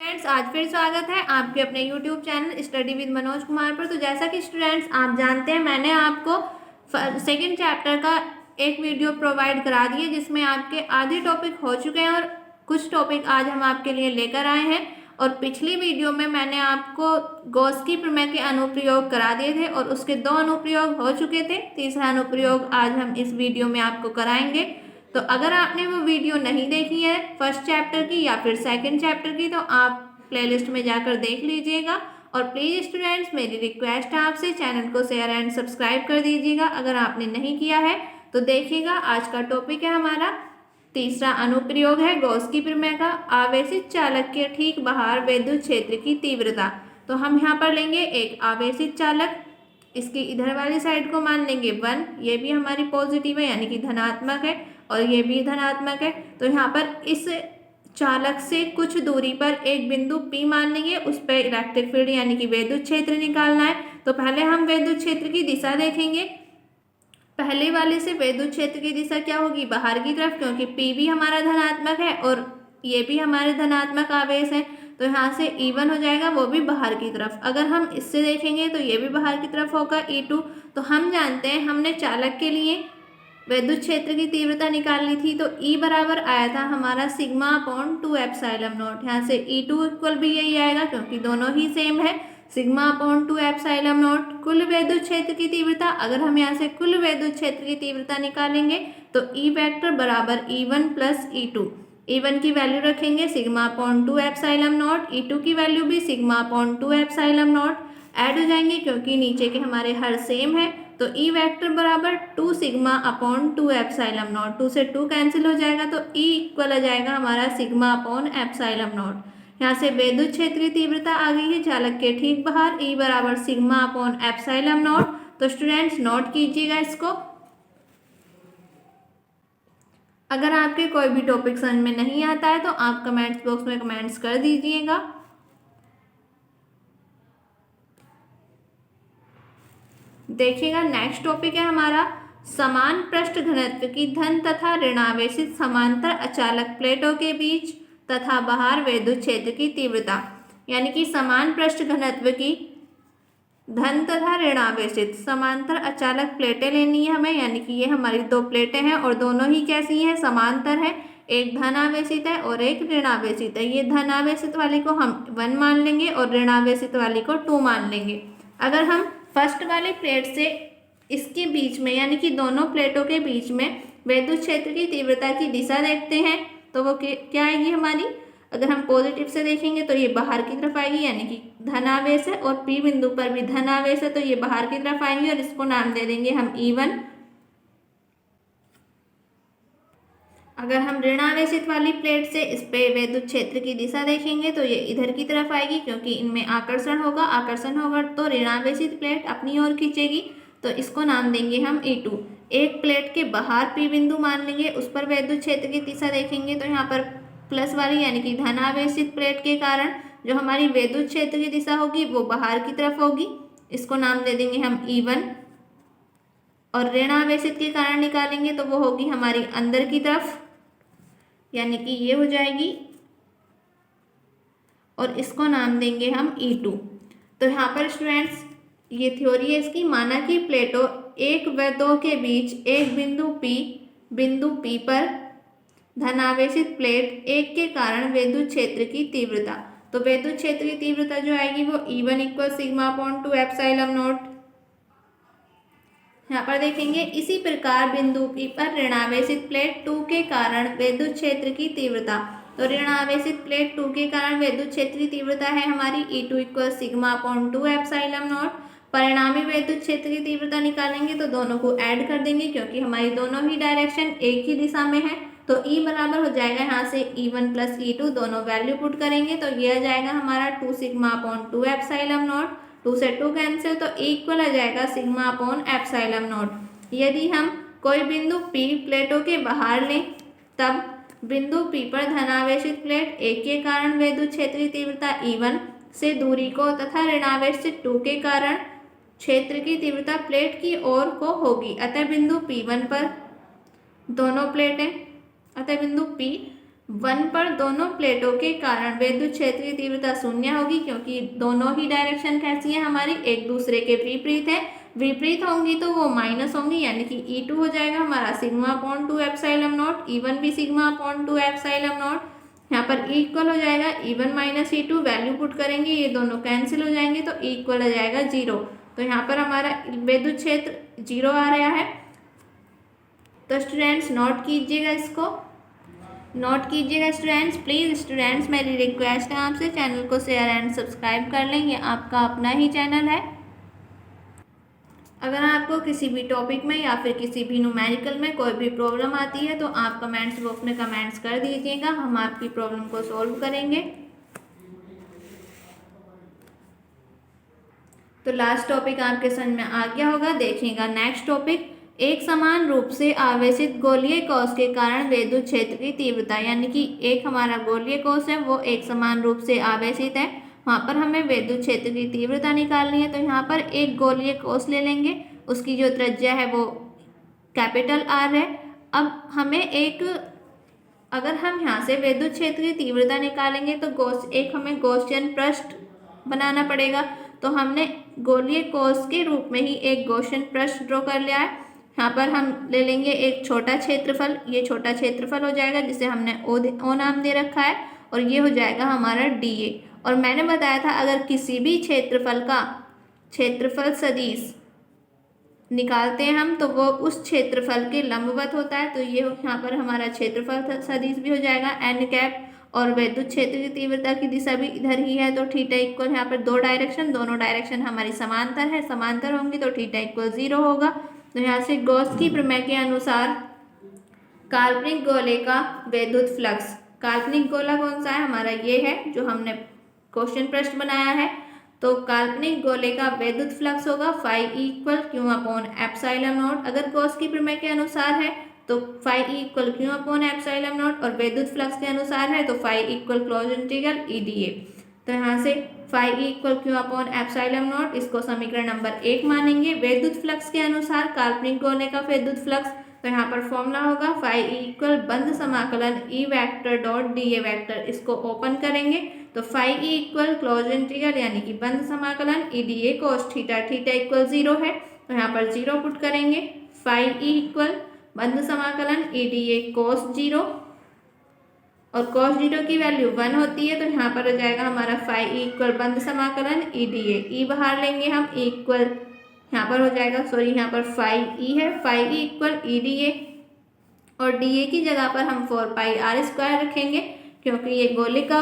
Friends, आज फिर स्वागत है आपके अपने YouTube channel study with Manoj Kumar पर। तो जैसा कि स्टूडेंट्स आप जानते हैं, मैंने आपको सेकंड चैप्टर का एक वीडियो प्रोवाइड करा दी है जिसमें आपके आधे टॉपिक हो चुके हैं और कुछ टॉपिक आज हम आपके लिए लेकर आए हैं। और पिछली वीडियो में मैंने आपको गॉस की प्रमेय के अनुप्रयोग करा दिए थे और उसके 2 अनुप्रयोग हो चुके थे। तीसरा अनुप्रयोग आज हम इस वीडियो में आपको कराएंगे। तो अगर आपने वो वीडियो नहीं देखी है फर्स्ट चैप्टर की या फिर सेकंड चैप्टर की, तो आप प्लेलिस्ट में जाकर देख लीजिएगा। और प्लीज़ स्टूडेंट्स, मेरी रिक्वेस्ट है आपसे, चैनल को शेयर एंड सब्सक्राइब कर दीजिएगा अगर आपने नहीं किया है। तो देखिएगा, आज का टॉपिक है हमारा तीसरा अनुप्रयोग है गॉस की प्रमेय का, आवेशित चालक के ठीक बाहर विद्युत क्षेत्र की तीव्रता। तो हम यहाँ पर लेंगे एक आवेशित चालक, इसकी इधर वाली साइड को मान लेंगे 1, ये भी हमारी पॉजिटिव है यानी कि धनात्मक है, और ये भी धनात्मक है। तो यहाँ पर इस चालक से कुछ दूरी पर एक बिंदु P मान लेंगे, उस पर इलेक्ट्रिक फील्ड यानी कि विद्युत क्षेत्र निकालना है। तो पहले हम विद्युत क्षेत्र की दिशा देखेंगे। पहले वाले से विद्युत क्षेत्र की दिशा क्या होगी, बाहर की तरफ, क्योंकि P भी हमारा धनात्मक है और ये भी हमारे धनात्मक आवेश है। तो यहाँ से E1 हो जाएगा, वो भी बाहर की तरफ। अगर हम इससे देखेंगे तो ये भी बाहर की तरफ होगा E2। तो हम जानते हैं, हमने चालक के लिए विद्युत क्षेत्र की तीव्रता निकालनी थी, तो E बराबर आया था हमारा सिग्मा अपॉन 2 एप्सिलॉन नॉट। यहाँ से E2 इक्वल भी यही आएगा क्योंकि दोनों ही सेम है, सिग्मा अपॉन 2 एप्सिलॉन नॉट। कुल विद्युत क्षेत्र की तीव्रता, अगर हम यहाँ से कुल विद्युत क्षेत्र की तीव्रता निकालेंगे तो E वेक्टर बराबर E1 प्लस E2। E1 की वैल्यू रखेंगे sigma upon 2 epsilon not, E2 की वैल्यू भी sigma upon 2 epsilon not. Add हो जाएंगे क्योंकि नीचे के हमारे हर सेम है। तो E वेक्टर बराबर 2 सिग्मा अपॉन 2 एप्सिलॉन नॉट, 2 से 2 कैंसिल हो जाएगा, तो E इक्वल आ जाएगा हमारा सिग्मा अपॉन एप्सिलॉन नॉट। यहाँ से विद्युत क्षेत्र की तीव्रता आ गई है चालक के ठीक बाहर, E बराबर सिग्मा अपॉन एप्सिलॉन नॉट। तो स्टूडेंट्स नोट कीजिएगा इसको। अगर आपके कोई भी टॉपिक समझ में नहीं आता है तो आप कमेंट्स बॉक्स में कमेंट्स कर दीजिएगा। देखिएगा, नेक्स्ट टॉपिक है हमारा समान पृष्ठ घनत्व की धन तथा ऋणावेशित समांतर अचालक प्लेटों के बीच तथा बाहर विद्युत क्षेत्र की तीव्रता। यानी कि समान पृष्ठ घनत्व की धन तथा ऋणावेशित समांतर अचालक प्लेटें लेनी है हमें, यानी कि ये हमारी 2 प्लेटें हैं और दोनों ही कैसी हैं, समांतर है। एक धन आवेशित है और एक ऋणावेशित है। ये धन आवेशित वाली को हम 1 मान लेंगे और ऋणावेशित वाली को 2 मान लेंगे। अगर हम फर्स्ट वाली प्लेट से इसके बीच में यानी कि दोनों प्लेटों के बीच में विद्युत क्षेत्र की तीव्रता की दिशा देखते हैं तो वो क्या आएगी हमारी, अगर हम पॉजिटिव से देखेंगे तो ये बाहर की तरफ आएगी यानी कि धनावेश है, और P बिंदु पर भी धनावेश है तो ये बाहर की तरफ आएंगे और इसको नाम दे देंगे हम E1। अगर हम ऋणावेशित वाली प्लेट से इस पे विद्युत क्षेत्र की दिशा देखेंगे तो ये इधर की तरफ आएगी क्योंकि इनमें आकर्षण होगा तो ऋणावेशित प्लेट अपनी ओर खींचेगी, तो इसको नाम देंगे हम E2। एक प्लेट के बाहर P बिंदु मान लेंगे, उस पर विद्युत क्षेत्र की दिशा देखेंगे तो यहाँ पर प्लस वाली यानी कि धनावेशित प्लेट के कारण जो हमारी विद्युत क्षेत्र की दिशा होगी वो बाहर की तरफ होगी, इसको नाम दे देंगे हम E1। और ऋणावेशित के कारण निकालेंगे तो वो होगी हमारी अंदर की तरफ, यानी कि ये हो जाएगी, और इसको नाम देंगे हम E2। तो यहाँ पर स्टूडेंट्स ये थ्योरी है इसकी, माना कि प्लेटों 1 व 2 के बीच एक बिंदु P पर धनावेशित प्लेट 1 के कारण विद्युत क्षेत्र की तीव्रता। तो विद्युत क्षेत्र की तीव्रता जो आएगी वो E1 equal sigma upon 2 epsilon not. यहाँ पर देखेंगे, इसी प्रकार बिंदु P पर ऋणावेशित प्लेट 2 के कारण विद्युत क्षेत्र की तीव्रता। तो ऋणावेशित प्लेट 2 के कारण विद्युत क्षेत्र की तीव्रता है हमारी E2 equal sigma upon 2 epsilon not. परिणामी विद्युत क्षेत्र की तीव्रता निकालेंगे तो दोनों को ऐड कर देंगे क्योंकि हमारी दोनों ही डायरेक्शन एक ही दिशा में है। तो E बराबर हो जाएगा यहाँ से E1 प्लस E2, दोनों वैल्यू पुट करेंगे तो ये आ जाएगा हमारा 2 सिग्मा अपॉन 2 एप्सिलॉन नॉट। 2 से 2 कैंसिल तो E इक्वल आ जाएगा सिग्मा अपॉन एप्सिलॉन नॉट। यदि हम कोई बिंदु P प्लेटों के बाहर लें तब बिंदु P पर धनावेशित प्लेट 1 के कारण विद्युत क्षेत्र की तीव्रता E1 से दूरी को तथा ऋणावेशित 2 के कारण क्षेत्र की तीव्रता प्लेट की ओर को होगी। अतः बिंदु P1 पर दोनों प्लेटें, अतः बिंदु P 1 पर दोनों प्लेटों के कारण विद्युत क्षेत्र की तीव्रता शून्य होगी, क्योंकि दोनों ही डायरेक्शन कैसी है हमारी, एक दूसरे के विपरीत है। विपरीत होंगी तो वो माइनस होंगी, यानी कि E2 हो जाएगा हमारा sigma upon 2 epsilon not, E1 भी सिग्मा अपॉन 2 एप्सिलॉन नॉट। यहाँ पर E इक्वल हो जाएगा E1 minus E2, value put करेंगे ये दोनों कैंसिल हो जाएंगे तो E इक्वल हो जाएगा 0। तो यहाँ पर हमारा विद्युत क्षेत्र 0 आ रहा है। तो स्टूडेंट्स नोट कीजिएगा, इसको नोट कीजिएगा स्टूडेंट्स। प्लीज़ स्टूडेंट्स मेरी रिक्वेस्ट है आपसे, चैनल को शेयर एंड सब्सक्राइब कर लें, ये आपका अपना ही चैनल है। अगर आपको किसी भी टॉपिक में या फिर किसी भी न्यूमेरिकल में कोई भी प्रॉब्लम आती है तो आप कमेंट्स बॉक्स में कमेंट्स कर दीजिएगा, हम आपकी प्रॉब्लम को सॉल्व करेंगे। तो लास्ट टॉपिक आपके समझ में आ गया होगा, देखिएगा नेक्स्ट टॉपिक। एक समान रूप से आवेशित गोलीय कोश के कारण विद्युत क्षेत्र की तीव्रता, यानी कि एक हमारा गोलीय कोश है वो एक समान रूप से आवेशित है, वहाँ पर हमें विद्युत क्षेत्र की तीव्रता निकालनी है। तो यहाँ पर एक गोलीय कोश ले लेंगे, उसकी जो त्रिज्या है वो कैपिटल R है। अब हमें अगर हम यहाँ से विद्युत क्षेत्र की तीव्रता निकालेंगे तो हमें गॉसियन पृष्ठ बनाना पड़ेगा। तो हमने गोलीय कोश के रूप में ही एक गॉसियन पृष्ठ ड्रॉ कर लिया है। यहाँ पर हम ले लेंगे एक छोटा क्षेत्रफल, ये छोटा क्षेत्रफल हो जाएगा जिसे हमने ओ नाम दे रखा है, और ये हो जाएगा हमारा DA। और मैंने बताया था अगर किसी भी क्षेत्रफल का क्षेत्रफल सदिश निकालते हैं हम तो वो उस क्षेत्रफल के लंबवत होता है। तो ये यहाँ पर हमारा क्षेत्रफल सदिश भी हो जाएगा n कैप, और विद्युत क्षेत्र की तीव्रता की दिशा भी इधर ही है तो थीटा इक्वल, यहाँ पर दोनों डायरेक्शन हमारी समांतर है, समांतर होंगी तो थीटा इक्वल 0 होगा। तो यहाँ से गॉस की प्रमेय के अनुसार काल्पनिक गोले का विद्युत फ्लक्स, काल्पनिक गोला कौन सा है हमारा, ये है जो हमने क्वेश्चन पृष्ठ बनाया है। तो काल्पनिक गोले का विद्युत फ्लक्स होगा phi equal q upon epsilon naught. अगर गॉस की प्रमेय के अनुसार है तो phi equal q upon epsilon naught, और विद्युत फ्लक्स के अनुसार है तो phi equal close integral EDA। तो यहाँ से phi equal q upon epsilon naught, इसको समीकरण नंबर 1 मानेंगे। विद्युत फ्लक्स के अनुसार काल्पनिक गोले का विद्युत फ्लक्स, तो यहाँ पर फॉर्मूला होगा फाई इक्वल बंद समाकलन E vector dot DA vector, इसको ओपन करेंगे तो फाई इक्वल क्लोज इंटीग्रल यानी कि बंद समाकलन EDA cos theta, theta equal 0 है तो यहाँ पर 0 पुट करेंगे। फाई इक्वल बंद समाकलन EDA कोस 0, और cos 0 की वैल्यू 1 होती है तो यहाँ पर हो जाएगा हमारा फाई इक्वल बंद समाकलन EDA, ई बाहर लेंगे हम, इक्वल यहाँ पर हो जाएगा, सॉरी यहाँ पर फाई ई है, फाई इक्वल EDA, और DA की जगह पर हम 4 पाई r² रखेंगे क्योंकि ये गोले का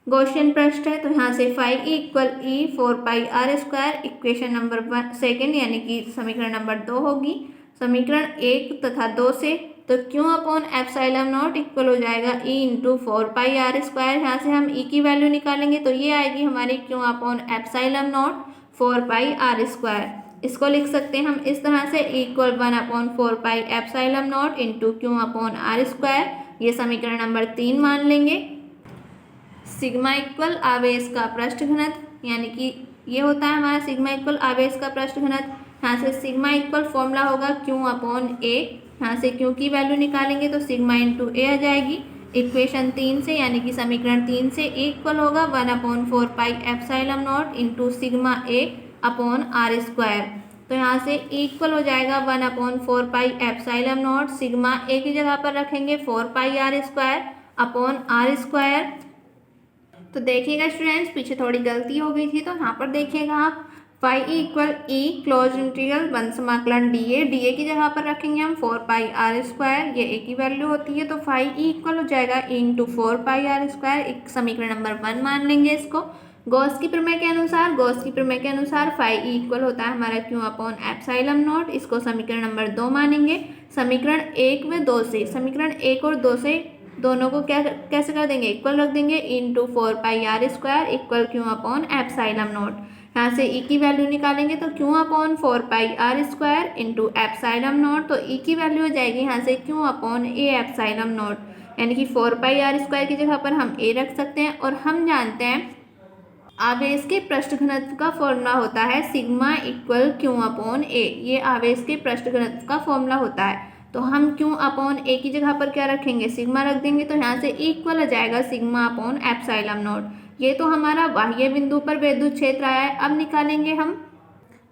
गॉसियन पृष्ठ है। तो यहाँ से फाई इक्वल E 4 पाई r², इक्वेशन नंबर 2 यानी कि समीकरण नंबर 2 होगी। समीकरण 1 तथा 2 से तो Q upon epsilon not equal हो जाएगा E इंटू 4 पाई r²। यहाँ से हम E की वैल्यू निकालेंगे तो ये आएगी हमारी q upon epsilon not 4 pi r²। इसको लिख सकते हैं हम इस तरह से equal 1 upon 4 pi epsilon not into q upon r²। ये समीकरण नंबर 3 मान लेंगे। सिग्मा इक्वल आवेश का पृष्ठ घनत्व, यानी कि ये होता है हमारा सिग्मा इक्वल आवेश का पृष्ठ घनत्व। यहाँ से सिग्मा इक्वल फॉर्मूला होगा क्यू अपॉन ए, यहाँ से क्यू की वैल्यू निकालेंगे तो सिग्मा इंटू ए आ जाएगी इक्वेशन 3 से, यानी कि समीकरण 3 से इक्वल होगा 1 upon 4 pi epsilon not into sigma a upon r²। तो यहाँ से इक्वल हो जाएगा 1 upon 4 pi epsilon not, sigma ए की जगह पर रखेंगे 4 पाई r² अपॉन r²। तो देखिएगा स्टूडेंट्स पीछे थोड़ी गलती हो गई थी, तो यहाँ पर देखिएगा आप phi equal E close integral बंद समाकलन DA की जगह पर रखेंगे हम 4 पाई r², ये ए की वैल्यू होती है तो फाई इक्वल हो जाएगा E इंटू 4 पाई r², एक समीकरण नंबर 1 मान लेंगे इसको। गॉस की प्रमेय के अनुसार फाई इक्वल होता है हमारा क्यू अपॉन एप्सिलॉन नॉट, इसको समीकरण नंबर 2 मानेंगे। समीकरण 1 व 2 से, समीकरण 1 और 2 से दोनों को कैसे कर देंगे, इक्वल रख देंगे into 4 pi r² equal q upon epsilon not. यहाँ से E की वैल्यू निकालेंगे तो Q upon 4 pi r² into epsilon not, तो E की वैल्यू हो जाएगी यहाँ से Q upon A epsilon not, यानी कि 4 पाई r² की जगह पर हम ए रख सकते हैं। और हम जानते हैं आवेश के पृष्ठ घनत्व का फॉर्मूला होता है सिग्मा इक्वल क्यू अपॉन ए, ये आवेश के पृष्ठ घनत्व का फॉर्मूला होता है। तो हम क्यों अपॉन ए की जगह पर क्या रखेंगे, सिग्मा रख देंगे। तो यहाँ से इक्वल आ जाएगा सिग्मा अपॉन एप्सिलॉन नॉट। ये तो हमारा बाह्य बिंदु पर वैद्युत क्षेत्र आया है।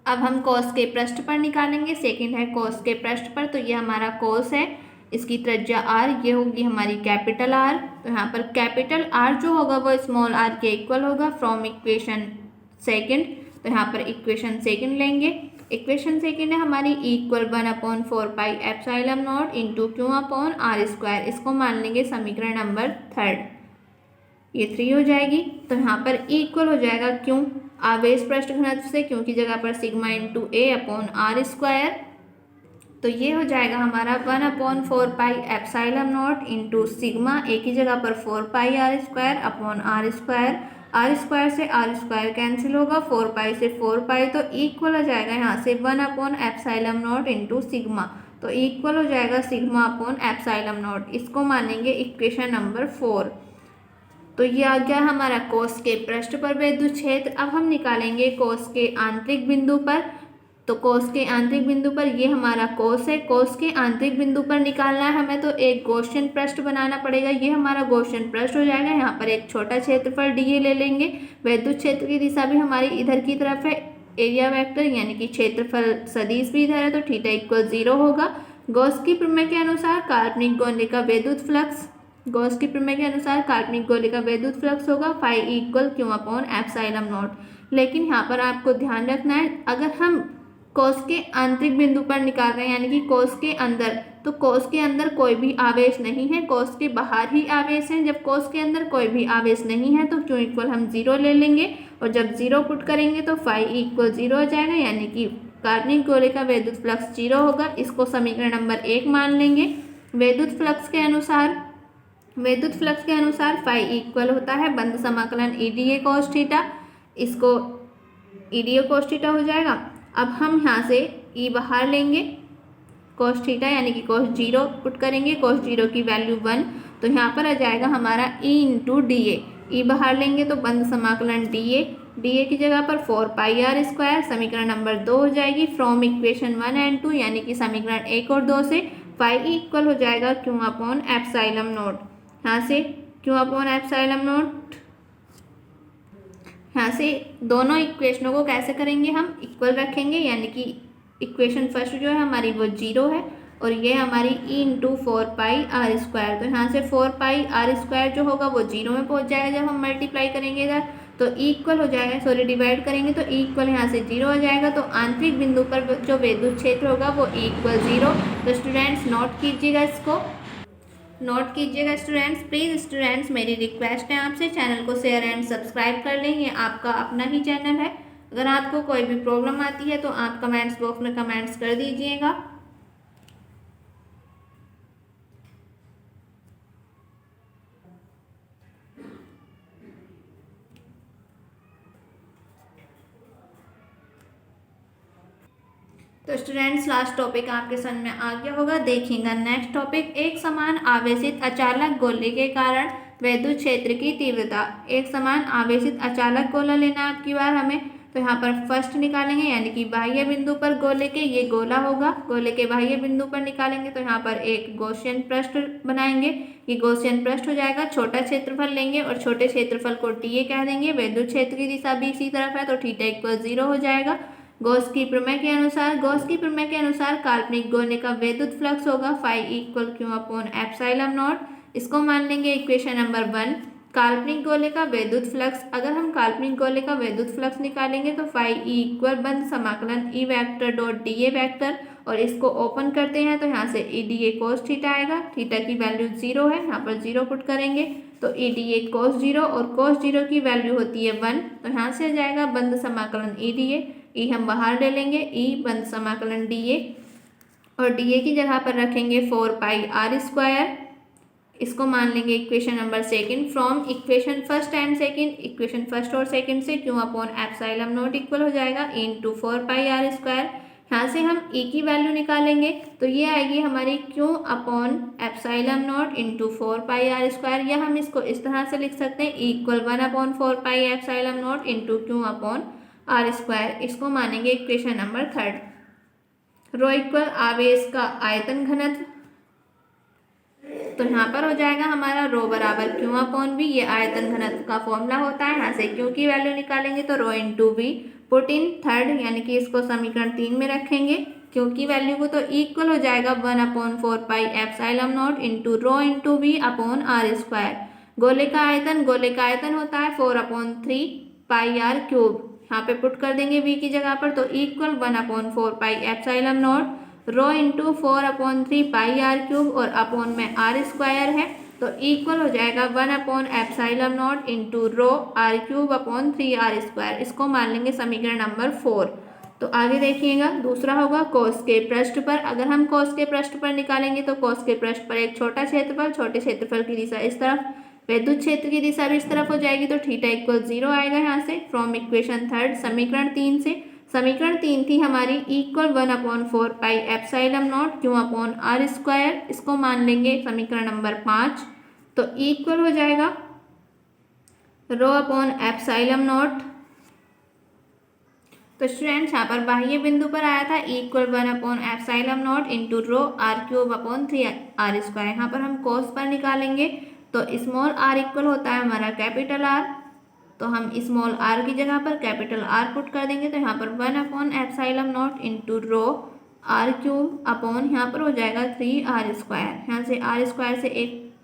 अब हम कोस के पृष्ठ पर निकालेंगे। सेकंड है कोस के पृष्ठ पर, तो ये हमारा कोस है, इसकी त्रिज्या आर, ये होगी हमारी कैपिटल आर। तो यहाँ पर कैपिटल आर जो होगा वो स्मॉल आर के इक्वल होगा फ्रॉम इक्वेशन सेकंड। तो यहाँ पर इक्वेशन सेकंड लेंगे। इक्वेशन सेकंड है हमारी equal 1/4 epsilon not into q upon are square. इसको मान लेंगे समीकरण नंबर थर्ड, ये 3 हो जाएगी। तो यहाँ पर इक्वल हो जाएगा क्यों, आवेश पृष्ठ घनत्व से, क्यों की जगह पर sigma into A upon are square. तो ये हो जाएगा हमारा 1/4 एप्सिलॉन नॉट इंटू सिग्मा, ए की जगह पर 4 are square upon are square. R square से आर स्क्वायर कैंसिल होगा, 4 से 4 तो इक्वल हो जाएगा यहाँ से 1/ एप्सिलॉन नॉट इंटू सिग्मा। तो इक्वल हो जाएगा सिग्मा अपॉन एप्सिलॉन नॉट। इसको मानेंगे इक्वेशन नंबर 4। तो ये आ गया हमारा कोस के पृष्ठ पर वैद्युत क्षेत्र। अब हम निकालेंगे कोस के आंतरिक बिंदु पर। तो कोस के आंतरिक बिंदु पर ये हमारा कोस है, कोस के आंतरिक बिंदु पर निकालना है हमें, तो एक गॉसियन पृष्ठ बनाना पड़ेगा। ये हमारा गॉसियन पृष्ठ हो जाएगा। यहाँ पर एक छोटा क्षेत्रफल डीए ले लेंगे। वैद्युत क्षेत्र की दिशा भी हमारी इधर की तरफ है, एरिया वेक्टर यानी कि क्षेत्रफल सदिश भी इधर है, तो थीटा इक्वल 0 होगा। गॉस की प्रमेय के अनुसार काल्पनिक गोले का वैद्युत फ्लक्स, गॉस की प्रमेय के अनुसार काल्पनिक गोले का वैद्युत फ्लक्स होगा phi equal q upon epsilon naught. लेकिन यहाँ पर आपको ध्यान रखना है, अगर हम कोस के आंतरिक बिंदु पर निकाल रहे हैं यानी कि कोस के अंदर, तो कोस के अंदर कोई भी आवेश नहीं है, कोस के बाहर ही आवेश है। जब कोस के अंदर कोई भी आवेश नहीं है तो क्यू इक्वल हम 0 ले लेंगे, और जब 0 पुट करेंगे तो फाई इक्वल 0 हो जाएगा, यानी कि काल्पनिक गोले का वैद्युत फ्लक्स 0 होगा। इसको समीकरण नंबर 1 मान लेंगे। वैद्युत फ्लक्स के अनुसार फाई इक्वल होता है बंद समाकलन ईडीए कोस थीटा, इसको ईडीए कोस थीटा हो जाएगा। अब हम यहाँ से ई बाहर लेंगे, कोस थीटा यानी कि कोस 0 पुट करेंगे, कोस 0 की वैल्यू 1, तो यहाँ पर आ जाएगा हमारा ई इंटू डी ए। ई बाहर लेंगे तो बंद समाकलन डी ए की जगह पर 4 आर स्क्वायर, समीकरण नंबर 2 हो जाएगी फ्रॉम इक्वेशन 1 एंड 2, यानी कि समीकरण 1 और 2 से फाई इक्वल हो जाएगा क्यू अपॉन एप्सिलॉन नॉट। यहाँ से क्यू अपॉन एप्सिलॉन नॉट, यहाँ से दोनों इक्वेशनों को कैसे करेंगे, हम इक्वल रखेंगे, यानी कि इक्वेशन फर्स्ट जो है हमारी वो 0 है, और ये हमारी ई इंटू 4 आर स्क्वायर। तो यहाँ से 4 आर स्क्वायर जो होगा वो 0 में पहुँच जाएगा जब हम मल्टीप्लाई करेंगे इधर, तो इक्वल हो जाएगा, सॉरी डिवाइड करेंगे तो इक्वल यहाँ से 0 हो जाएगा। तो आंतरिक बिंदु पर जो वैद्युत क्षेत्र होगा वो इक्वल 0। तो स्टूडेंट्स नोट कीजिएगा, इसको नोट कीजिएगा स्टूडेंट्स। प्लीज़ स्टूडेंट्स मेरी रिक्वेस्ट है आपसे, चैनल को शेयर एंड सब्सक्राइब कर लें, ये आपका अपना ही चैनल है। अगर आपको कोई भी प्रॉब्लम आती है तो आप कमेंट्स बॉक्स में कमेंट्स कर दीजिएगा। तो स्टूडेंट्स लास्ट टॉपिक आपके समझ में आ गया होगा। देखिएगा नेक्स्ट टॉपिक, एक समान आवेशित अचालक गोले के कारण वैद्युत क्षेत्र की तीव्रता। एक समान आवेशित अचालक गोला लेना आपकी बार हमें, तो यहाँ पर फर्स्ट निकालेंगे यानी कि बाह्य बिंदु पर गोले के, ये गोला होगा, गोले के बाह्य बिंदु पर निकालेंगे तो यहाँ पर एक गॉसियन पृष्ठ बनाएंगे। ये गॉसियन पृष्ठ हो जाएगा, छोटा क्षेत्रफल लेंगे और छोटे क्षेत्रफल को टीए कह देंगे। वैद्युत क्षेत्र की दिशा भी इसी तरफ है तो थीटा इक्वल 0 हो जाएगा। गॉस की प्रमेय के अनुसार काल्पनिक गोले का वैद्युत फ्लक्स होगा phi equal q upon epsilon naught. इसको मान लेंगे इक्वेशन नंबर 1। काल्पनिक गोले का वैद्युत फ्लक्स, अगर हम काल्पनिक गोले का वैद्युत फ्लक्स निकालेंगे तो फाई इक्वल बंद समाकलन E vector dot D A vector, और इसको ओपन करते हैं तो यहाँ से E D A cos theta आएगा। थीटा की वैल्यू 0 है, यहाँ पर 0 पुट करेंगे तो ई डी ए कोस 0, और कोस 0 की वैल्यू होती है 1, तो यहाँ से आ जाएगा बंद समाकलन ई डी ए। ई हम बाहर ले लेंगे, ई बंद समाकलन डी ए, और डी ए की जगह पर रखेंगे 4 आर स्क्वायर। इसको मान लेंगे equation number 2 from equation first and second. Equation first और सेकंड से Q upon epsilon not equal हो जाएगा इंटू 4 आर स्क्वायर। यहाँ से हम ई की वैल्यू निकालेंगे तो ये आएगी हमारी q upon epsilon not into 4 are square, या हम इसको इस तरह से लिख सकते हैं equal 1/4 epsilon not into q upon are square. इसको मानेंगे इक्वेशन नंबर 3। रो इक्वल आवेश का आयतन घनत्व, तो यहाँ पर हो जाएगा हमारा रो बराबर क्यू अपॉन वी, ये आयतन घनत्व का फॉर्मूला होता है। यहाँ से क्यू की वैल्यू निकालेंगे तो rho into v, put in third यानी कि इसको समीकरण 3 में रखेंगे। क्यू की वैल्यू को तो इक्वल हो जाएगा 1/4 pi epsilon not into rho into v upon are square. गोले का आयतन होता है 4/3 पाई आर क्यूब, यहाँ पे पुट कर देंगे v की जगह पर, तो equal 1/4 pi epsilon not rho into 4/3 pi r cube और अपॉन में आर स्क्वायर है, तो इक्वल हो जाएगा 1/एप्सिलॉन not into rho r cube upon 3 r square. इसको मान लेंगे समीकरण नंबर 4। तो आगे देखिएगा, दूसरा होगा कोस के पृष्ठ पर। अगर हम कोस के पृष्ठ पर निकालेंगे तो कोस के पृष्ठ पर एक छोटा क्षेत्रफल, छोटे क्षेत्रफल की दिशा इस तरफ, विद्युत क्षेत्र की दिशा भी इस तरफ हो जाएगी, तो थीटा इक्वल 0 आएगा यहाँ से फ्रॉम इक्वेशन 3 समीकरण 3 से। समीकरण 3 थी हमारी equal 1/4 pi epsilon naught q upon are square, इसको मान लेंगे समीकरण नंबर 5, तो इक्वल हो जाएगा रो अपॉन एप्सिलॉन नॉट। तो स्टूडेंट्स यहाँ पर बाह्य बिंदु पर आया था इक्वल 1/एप्सिलॉन not into rho r cube upon 3 r square. यहाँ पर हम कोस पर निकालेंगे तो स्मॉल आर इक्वल होता है हमारा कैपिटल आर, तो हम स्मॉल आर की जगह पर कैपिटल आर पुट कर देंगे, तो यहाँ पर 1/एप्सिलॉन not into rho r cube upon यहाँ पर हो जाएगा 3 आर स्क्वायर। यहाँ से आर स्क्वायर से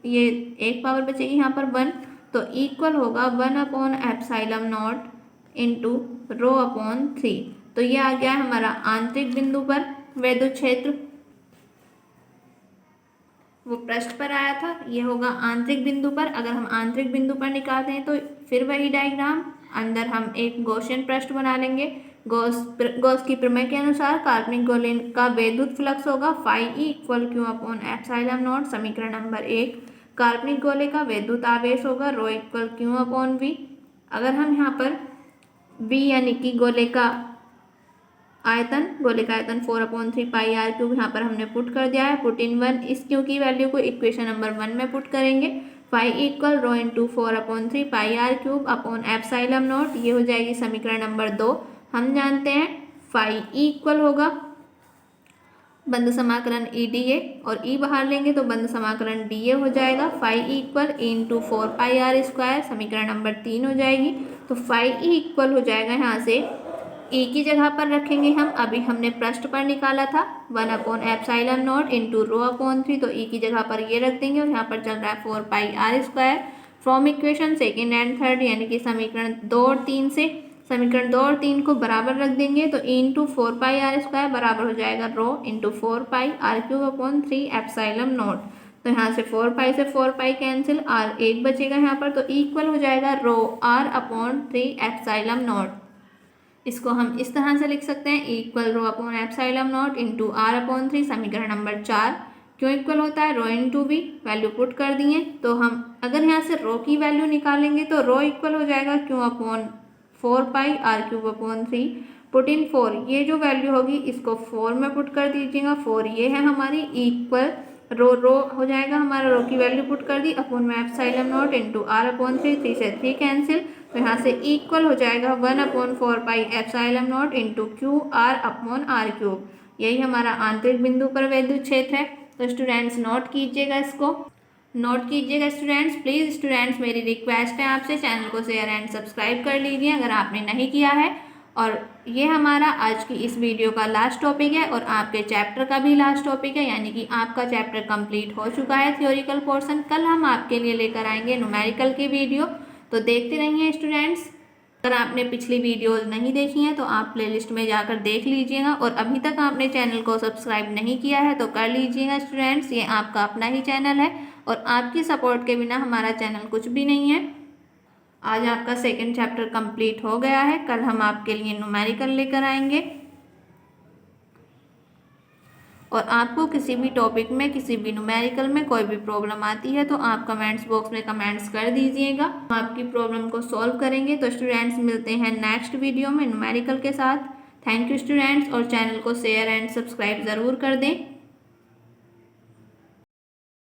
ये एक पावर बचेगी यहाँ पर 1, तो इक्वल होगा 1/एप्सिलॉन नॉट इंटू रो अपॉन 3। तो ये आ गया हमारा आंतरिक बिंदु पर विद्युत क्षेत्र, वो पृष्ठ पर आया था, ये होगा आंतरिक बिंदु पर। अगर हम आंतरिक बिंदु पर निकालते हैं तो फिर वही डायग्राम, अंदर हम एक गॉसियन पृष्ठ बना लेंगे। गॉस की प्रमेय के अनुसार काल्पनिक गोले का विद्युत फ्लक्स होगा phi e equal q upon epsilon naught, समीकरण नंबर 1। काल्पनिक गोले का विद्युत आवेश होगा rho equal q upon v. अगर हम यहाँ पर v यानी कि गोले का आयतन 4/3 पाई आर क्यूब यहाँ पर हमने पुट कर दिया है, पुट इन 1, इस क्यू की वैल्यू को इक्वेशन नंबर 1 में पुट करेंगे। Phi equal rho into 4/3 pi r cube upon epsilon naught, ये हो जाएगी समीकरण नंबर 2। हम जानते हैं फाई इक्वल होगा बंद समाकलन ई डी ए, और ई बाहर लेंगे तो बंद समाकलन डी ए हो जाएगा। Phi equal e into 4 pi r square, समीकरण नंबर 3 हो जाएगी। तो फाई इक्वल हो जाएगा यहाँ से ई की जगह पर रखेंगे हम, अभी हमने पृष्ठ पर निकाला था 1/एप्सिलॉन नॉट इंटू रो अपॉन 3, तो ई की जगह पर ये रख देंगे और यहाँ पर चल रहा है 4 pi r square from equation 2 and 3 यानी कि समीकरण 2 और 3 से। समीकरण 2 और 3 को बराबर रख देंगे तो e into 4 pi r square बराबर हो जाएगा rho into 4 pi r cube upon 3 epsilon not. तो यहाँ से 4 पाई से 4 पाई कैंसिल, आर एक बचेगा यहाँ पर, तो इक्वल हो जाएगा rho r upon 3 epsilon naught. इसको हम इस तरह से लिख सकते हैं equal rho upon epsilon not into r upon 3, समीकरण नंबर 4। क्यों इक्वल होता है rho into v, value put कर दिए, तो हम अगर यहाँ से रो की वैल्यू निकालेंगे तो रो इक्वल हो जाएगा q upon 4 pi r cube upon 3, put in 4, ये जो वैल्यू होगी इसको 4 में पुट कर दीजिएगा, 4 ये है हमारी, इक्वल रो हो जाएगा हमारा, रो की वैल्यू पुट कर दी अपॉन में epsilon not into r upon 3, 3 से 3 कैंसिल, तो यहाँ से इक्वल हो जाएगा 1/4 pi epsilon not into q r upon r cube. यही हमारा आंतरिक बिंदु पर विद्युत क्षेत्र है। तो स्टूडेंट्स नोट कीजिएगा, इसको नोट कीजिएगा स्टूडेंट्स। प्लीज़ स्टूडेंट्स मेरी रिक्वेस्ट है आपसे, चैनल को शेयर एंड सब्सक्राइब कर लीजिए अगर आपने नहीं किया है। और ये हमारा आज की इस वीडियो का लास्ट टॉपिक है और आपके चैप्टर का भी लास्ट टॉपिक है, यानी कि आपका चैप्टर कंप्लीट हो चुका है थ्योरिकल पोर्शन। कल हम आपके लिए लेकर आएंगे न्यूमेरिकल की वीडियो, तो देखते रहिए स्टूडेंट्स। अगर आपने पिछली वीडियोज़ नहीं देखी हैं तो आप प्लेलिस्ट में जाकर देख लीजिएगा, और अभी तक आपने चैनल को सब्सक्राइब नहीं किया है तो कर लीजिएगा स्टूडेंट्स। ये आपका अपना ही चैनल है और आपकी सपोर्ट के बिना हमारा चैनल कुछ भी नहीं है। आज आपका सेकंड चैप्टर कंप्लीट हो गया है, कल हम आपके लिए न्यूमेरिकल लेकर आएंगे। और आपको किसी भी टॉपिक में, किसी भी न्यूमेरिकल में कोई भी प्रॉब्लम आती है तो आप कमेंट्स बॉक्स में कमेंट्स कर दीजिएगा, हम आपकी प्रॉब्लम को सॉल्व करेंगे। तो स्टूडेंट्स मिलते हैं नेक्स्ट वीडियो में न्यूमेरिकल के साथ। थैंक यू स्टूडेंट्स, और चैनल को शेयर एंड सब्सक्राइब ज़रूर कर दें।